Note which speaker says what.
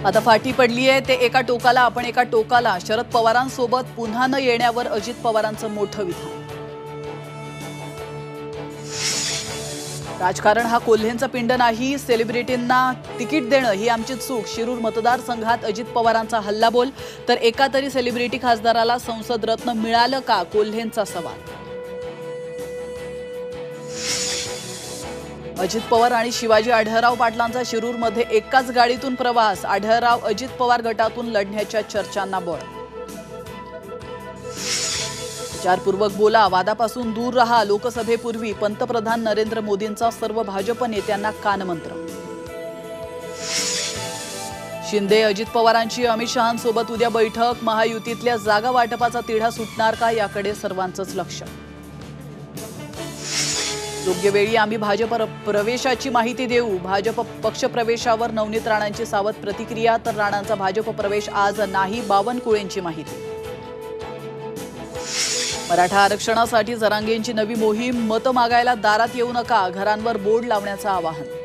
Speaker 1: आता फाटी पडली आहे ते एका टोकाला आपण एका टोकाला. शरद पवारांसोबत पुन्हा न येण्यावर अजित पवारांचं मोठं विधान. राजकारण हा कोल्हेंचा पिंड नाही, सेलिब्रिटींना तिकीट देणं ही आमची चूक. शिरूर मतदारसंघात अजित पवारांचा हल्लाबोल. तर एका तरी सेलिब्रिटी खासदाराला संसद रत्न मिळालं का, कोल्हेंचा सवाल. अजित पवार आणि शिवाजी आढळराव पाटलांचा शिरूरमध्ये एकाच गाडीतून प्रवास. आढळराव अजित पवार गटातून लढण्याच्या चर्चांना बळ. विचारपूर्वक बोला, वादापासून दूर रहा. लोकसभेपूर्वी पंतप्रधान नरेंद्र मोदींचा सर्व भाजप नेत्यांना कानमंत्र. शिंदे अजित पवारांची अमित शहांसोबत उद्या बैठक. महायुतीतल्या जागा वाटपाचा तिढा सुटणार का, याकडे सर्वांचंच लक्ष. योग्य वेळी आम्ही भाजप प्रवेशाची माहिती देऊ. भाजप पक्षप्रवेशावर नवनीत राणांची सावध प्रतिक्रिया. तर राणांचा भाजप प्रवेश आज नाही, बावनकुळेंची माहिती. मराठा आरक्षणासाठी जरांगेंची नवी मोहीम. मतं मागायला दारात येऊ नका, घरांवर बोर्ड लावण्याचं आवाहन.